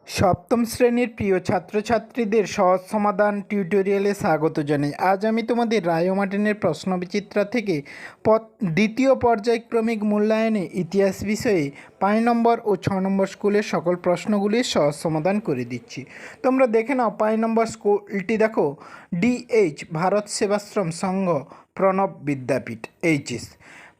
সপ্তম শ্রেণীর প্রিয় ছাত্রছাত্রীদের সহজ সমাধান টিউটোরিয়ালে স্বাগত জানাই। আজ আমি তোমাদের রায় ও মার্টিনের প্রশ্নবিচিত্রা থেকে দ্বিতীয় পর্যায়ক্রমিক মূল্যায়নে ইতিহাস বিষয়ে 5 নম্বর ও 6 নম্বর স্কুলের সকল প্রশ্নগুলির সহজ সমাধান করে দিচ্ছি। তোমরা দেখে নাও। 5 নম্বর স্কুলটি দেখো, DH ভারত সেবাশ্রম সংঘ প্রণব বিদ্যাপীঠ HS।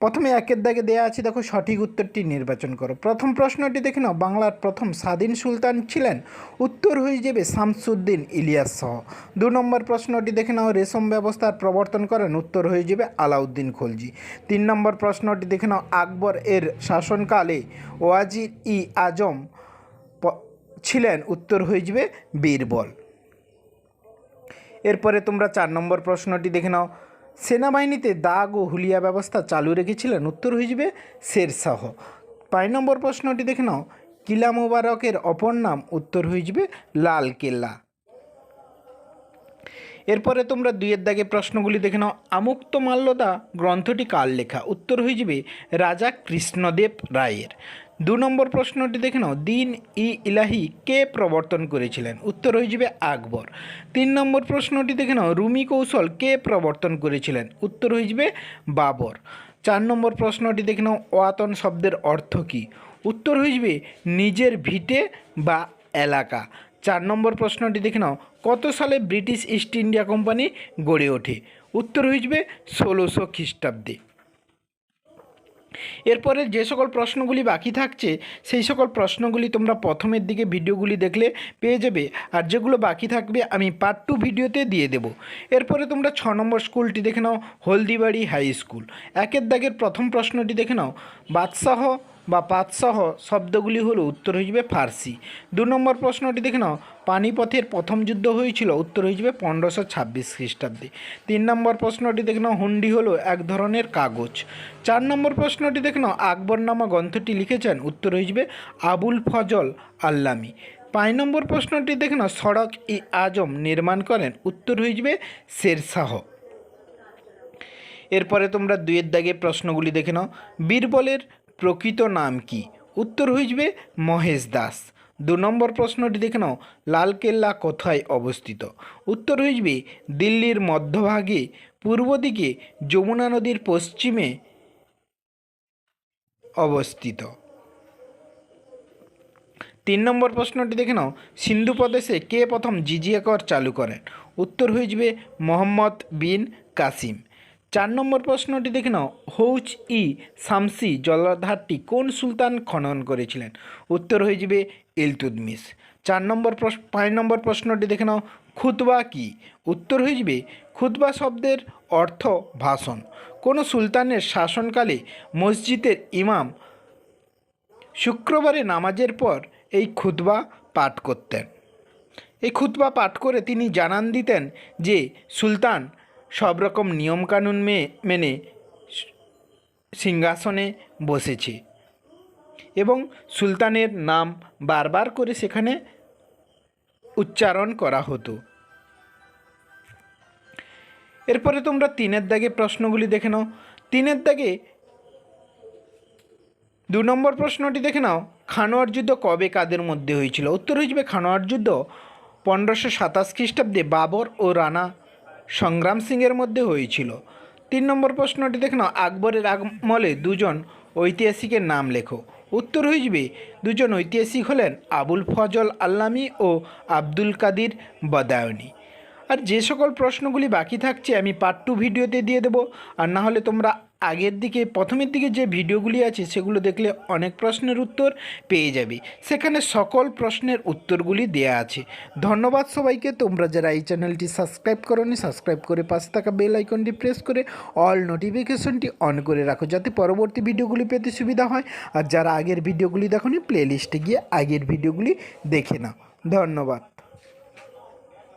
প্রথমে একের দাগে দেওয়া আছে, দেখো সঠিক উত্তরটি নির্বাচন করো। প্রথম প্রশ্নটি দেখে নাও, বাংলার প্রথম স্বাধীন সুলতান ছিলেন? উত্তর হয়ে যাবে শামসুদ্দিন ইলিয়াস সহ। 2 নম্বর প্রশ্নটি দেখে নাও, রেশম ব্যবস্থার প্রবর্তন করেন? উত্তর হয়ে যাবে আলাউদ্দিন খলজি। 3 নম্বর প্রশ্নটি দেখে নাও, আকবর এর শাসনকালে ওয়াজির ই আজম ছিলেন? উত্তর হয়ে যাবে বীরবল। এরপরে তোমরা 4 নম্বর প্রশ্নটি দেখে নাও, সেনাবাহিনীতে দাগ ও হুলিয়া ব্যবস্থা চালু রেখেছিলেন? উত্তর হয়ে যাবে শেরশাহ। 5 নম্বর প্রশ্নটি দেখে নাও, কিলা মোবারকের অপর নাম? উত্তর হয়ে যাবে লাল কেল্লা। এরপরে তোমরা 2 দাগে প্রশ্নগুলি দেখে নাও, আমুক্তমাল্যদা গ্রন্থটি কার লেখা? উত্তর হয়ে যাবে রাজা কৃষ্ণদেব রায়ের। 2 নম্বর প্রশ্নটি দেখে নাও, দিন ই ইলাহি কে প্রবর্তন করেছিলেন? উত্তর হয়ে যাবে আকবর। 3 নম্বর প্রশ্নটি দেখে নাও, রুমি কৌশল কে প্রবর্তন করেছিলেন? উত্তর হয়ে যাবে বাবর। 4 নম্বর প্রশ্নটি দেখে নাও, ওয়াতন শব্দের অর্থ কী? উত্তর হয়ে যাবে নিজের ভিটে বা এলাকা। 4 নম্বর প্রশ্নটি দেখে নাও, কত সালে ব্রিটিশ ইস্ট ইন্ডিয়া কোম্পানি গড়ে ওঠে? উত্তর হয়ে যাবে 1600 খ্রিস্টাব্দে। এরপরে যে সকল প্রশ্নগুলি বাকি থাকছে সেই সকল প্রশ্নগুলি তোমরা প্রথমের দিকে ভিডিওগুলি দেখলে পেয়ে যাবে, আর যেগুলো বাকি থাকবে আমি পার্ট 2 ভিডিওতে দিয়ে দেব। এরপরে তোমরা 6 নম্বর স্কুলটি দেখে নাও, হলদিবাড়ি হাই স্কুল। একের দাগের প্রথম প্রশ্নটি দেখে নাও, বাদশাহ বা পাতশাহ শব্দগুলি হলো? উত্তর হয়ে যাবে ফার্সি। 2 নম্বর প্রশ্নটি দেখে নাও, পানিপথের প্রথম যুদ্ধ হয়েছিল? উত্তর হয়ে যাবে 1526 খ্রিস্টাব্দে। 3 নম্বর প্রশ্নটি দেখে নাও, হুন্ডি হলো এক ধরনের কাগজ। 4 নম্বর প্রশ্নটি দেখে নাও, আকবরনামা গ্রন্থটি লিখেছেন? উত্তর হয়ে যাবে আবুল ফজল আল্লামী। 5 নম্বর প্রশ্নটি দেখে নাও, সড়ক ই আজম নির্মাণ করেন? উত্তর হয়ে যাবে শেরশাহ। এরপরে তোমরা 2 দাগে প্রশ্নগুলি দেখে নাও, বীরবলের প্রকৃত নাম কি? উত্তর হয়ে যাবে মহেশ দাস। 2 নম্বর প্রশ্নটি দেখে নাও, লালকেল্লা কোথায় অবস্থিত? উত্তর হয়ে যাবে দিল্লির মধ্যভাগে, পূর্ব দিকে, যমুনা নদীর পশ্চিমে অবস্থিত। 3 নম্বর প্রশ্নটি দেখে নাও, সিন্ধু প্রদেশে কে প্রথম জিজিয়া কর চালু করেন? উত্তর হয়ে যাবে মোহাম্মদ বিন কাসিম। 4 নম্বর প্রশ্নটি দেখে নাও, হৌজ ই শামসি জলাধারটি কোন সুলতান খনন করেছিলেন? উত্তর হয়ে যাবে ইলতুৎমিশ। 5 নম্বর প্রশ্নটি দেখে নাও, খুতবা কি? উত্তর হয়ে যাবে খুতবা শব্দের অর্থ ভাষণ। কোনো সুলতানের শাসনকালে মসজিদের ইমাম শুক্রবারে নামাজের পর এই খুতবা পাঠ করতেন। এই খুতবা পাঠ করে তিনি জানান দিতেন যে সুলতান সব রকম নিয়মকানুন মেনে সিংহাসনে বসেছে, এবং সুলতানের নাম বারবার করে সেখানে উচ্চারণ করা হতো। এরপরে তোমরা 3 দাগে প্রশ্নগুলি দেখে নাও। 3 দাগে 2 নম্বর প্রশ্নটি দেখে নাও, খানোয়ার যুদ্ধ কবে কাদের মধ্যে হয়েছিল? উত্তর হয়ে যাবে খানোয়ার যুদ্ধ 1527 খ্রিস্টাব্দে বাবর ও রানা সংগ্রাম সিংয়ের মধ্যে হয়েছিল। 3 নম্বর প্রশ্নটি দেখে নাও, আকবরের আমলে 2 জন ঐতিহাসিকের নাম লেখো। উত্তর হয়ে যাবে 2 জন ঐতিহাসিক হলেন আবুল ফজল আল্লামী ও আব্দুল কাদির বদায়নী। আর যে সকল প্রশ্নগুলি বাকি থাকছে আমি পার্ট 2 ভিডিওতে দিয়ে দেবো, আর না হলে তোমরা প্রথমের দিকে যে ভিডিওগুলি আছে সেগুলো দেখলে অনেক প্রশ্নের উত্তর পেয়ে যাবে। সেখানে সকল প্রশ্নের উত্তরগুলি দেয়া আছে। ধন্যবাদ সবাইকে। তোমরা যারা এই চ্যানেলটি সাবস্ক্রাইব করোনি, সাবস্ক্রাইব করে পাশে থাকা বেল আইকনটি প্রেস করে অল নোটিফিকেশনটি অন করে রাখো, যাতে পরবর্তী ভিডিওগুলি পেতে সুবিধা হয়। আর যারা আগের ভিডিওগুলি দেখোনি, প্লেলিস্টে গিয়ে আগের ভিডিওগুলি দেখে নাও। ধন্যবাদ।